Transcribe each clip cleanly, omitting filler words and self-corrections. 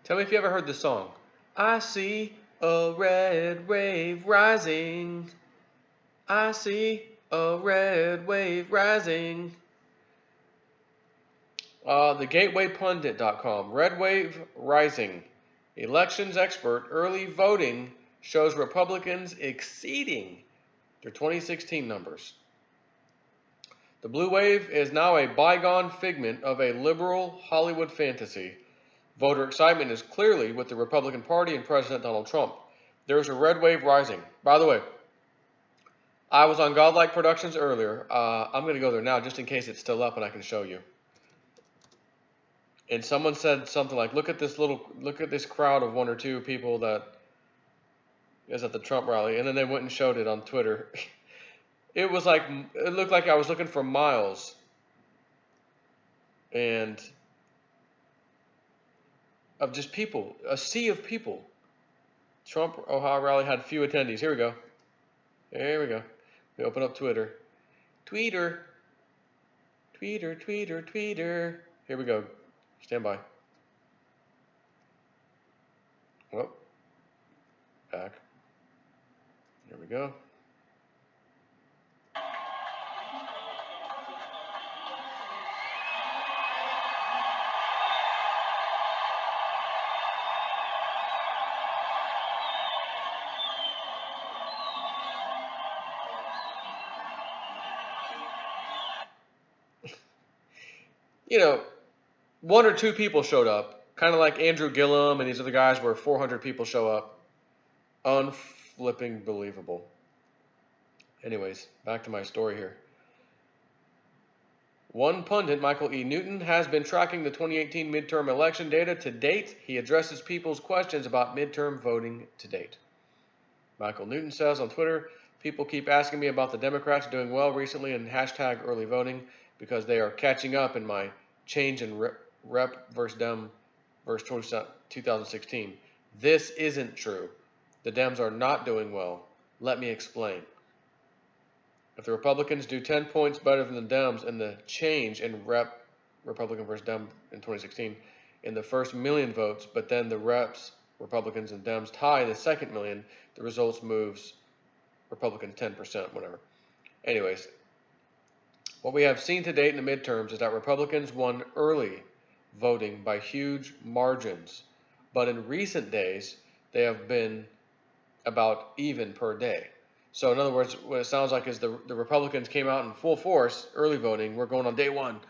Tell me if you ever heard this song. I see a red wave rising. I see a red wave rising. TheGatewayPundit.com. Red wave rising. Elections expert. Early voting shows Republicans exceeding their 2016 numbers. The blue wave is now a bygone figment of a liberal Hollywood fantasy. Voter excitement is clearly with the Republican Party and President Donald Trump. There's a red wave rising. By the way, I was on Godlike Productions earlier. I'm going to go there now just in case it's still up and I can show you. And someone said something like, look at this crowd of one or two people that is at the Trump rally. And then they went and showed it on Twitter. It looked like I was looking for miles. And of just people, a sea of people. Trump Ohio rally had few attendees. Here we go. We open up Twitter. Tweeter. Here we go. Stand by. Oh, back. Here we go. You know, one or two people showed up, kind of like Andrew Gillum and these other guys where 400 people show up. Unflipping believable. Anyways, back to my story here. One pundit, Michael E. Newton, has been tracking the 2018 midterm election data to date. He addresses people's questions about midterm voting to date. Michael Newton says on Twitter, people keep asking me about the Democrats doing well recently and hashtag early voting because they are catching up in my change in rep versus Dem versus 2016. This isn't true. The Dems are not doing well. Let me explain. If the Republicans do 10 points better than the Dems in the change in rep Republican versus Dem in 2016 in the first million votes, but then the reps, Republicans and Dems tie the second million, the results moves Republicans 10%, whatever. Anyways, what we have seen to date in the midterms is that Republicans won early voting by huge margins, but in recent days, they have been about even per day. So in other words, what it sounds like is the Republicans came out in full force, early voting, we're going on day one,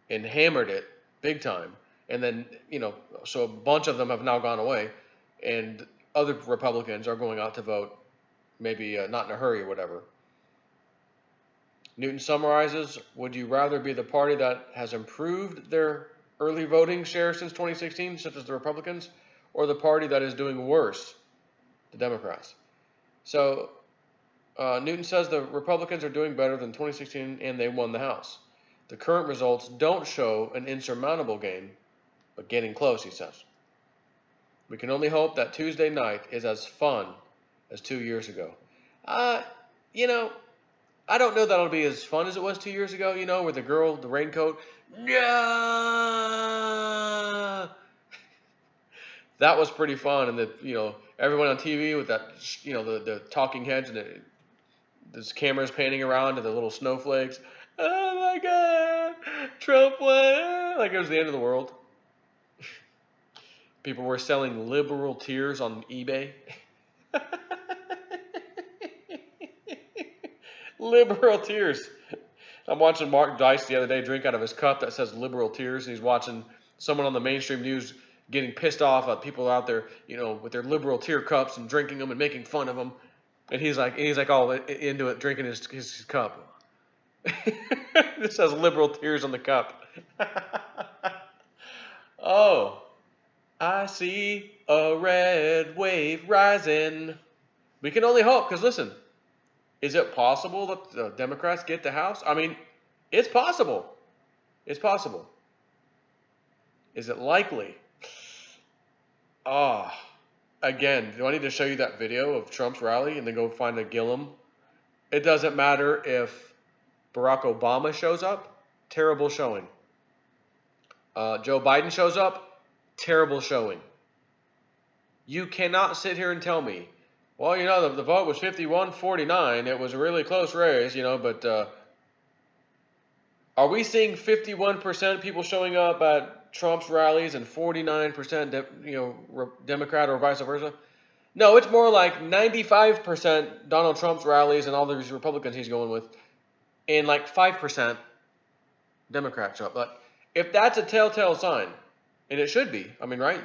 and hammered it big time. And then, so a bunch of them have now gone away, and other Republicans are going out to vote, maybe not in a hurry or whatever. Newton summarizes, would you rather be the party that has improved their early voting share since 2016, such as the Republicans, or the party that is doing worse, the Democrats? So Newton says the Republicans are doing better than 2016 and they won the House. The current results don't show an insurmountable gain, but getting close, he says. We can only hope that Tuesday night is as fun as 2 years ago. I don't know that it'll be as fun as it was 2 years ago, with the girl, the raincoat. No! That was pretty fun. And everyone on TV with that, the talking heads and there's cameras panning around to the little snowflakes. Oh my God, Trump won! Like it was the end of the world. People were selling liberal tears on eBay. Liberal tears. I'm watching Mark Dice the other day drink out of his cup that says liberal tears. And he's watching someone on the mainstream news getting pissed off at people out there, with their liberal tear cups and drinking them and making fun of them. And he's like all into it, drinking his cup. It says liberal tears on the cup. Oh, I see a red wave rising. We can only hope, because listen, is it possible that the Democrats get the House? I mean, it's possible. It's possible. Is it likely? Again, do I need to show you that video of Trump's rally and then go find a Gillum? It doesn't matter if Barack Obama shows up. Terrible showing. Joe Biden shows up. Terrible showing. You cannot sit here and tell me, well, you know, the vote was 51-49. It was a really close race, you know, but are we seeing 51% people showing up at Trump's rallies and 49%, Democrat or vice versa? No, it's more like 95% Donald Trump's rallies and all these Republicans he's going with, and like 5% Democrats show up. Like, if that's a telltale sign, and it should be, I mean, right?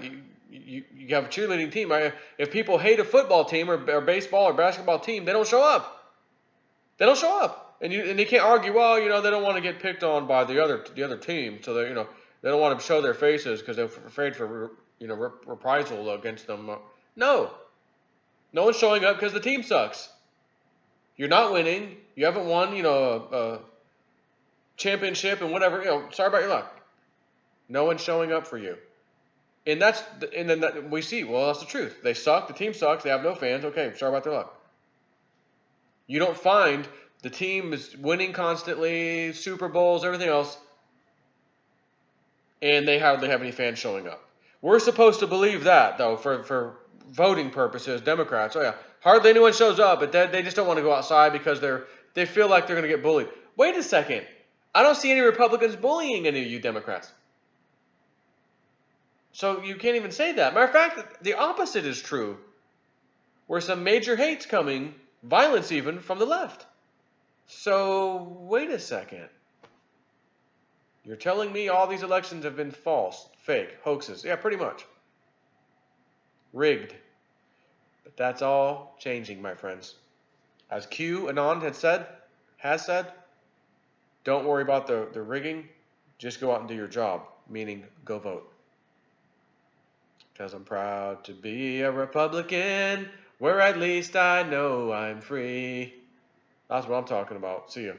You have a cheerleading team, right? If people hate a football team or baseball or basketball team, they don't show up. They don't show up, and they can't argue. Well, you know, they don't want to get picked on by the other team, so they they don't want to show their faces because they're afraid for reprisal against them. No, no one's showing up because the team sucks. You're not winning. You haven't won, a championship and whatever. Sorry about your luck. No one's showing up for you. And then we see, well, that's the truth. They suck. The team sucks. They have no fans. Okay, sorry about their luck. You don't find the team is winning constantly, Super Bowls, everything else, and they hardly have any fans showing up. We're supposed to believe that, though, for voting purposes, Democrats. Oh, yeah. Hardly anyone shows up, but they just don't want to go outside because they feel like they're going to get bullied. Wait a second. I don't see any Republicans bullying any of you Democrats. So you can't even say that. Matter of fact, the opposite is true. Where some major hate's coming, violence even, from the left. So, wait a second. You're telling me all these elections have been false, fake, hoaxes. Yeah, pretty much. Rigged. But that's all changing, my friends. As QAnon has said, don't worry about the rigging. Just go out and do your job, meaning go vote. Because I'm proud to be a Republican, where at least I know I'm free. That's what I'm talking about. See ya.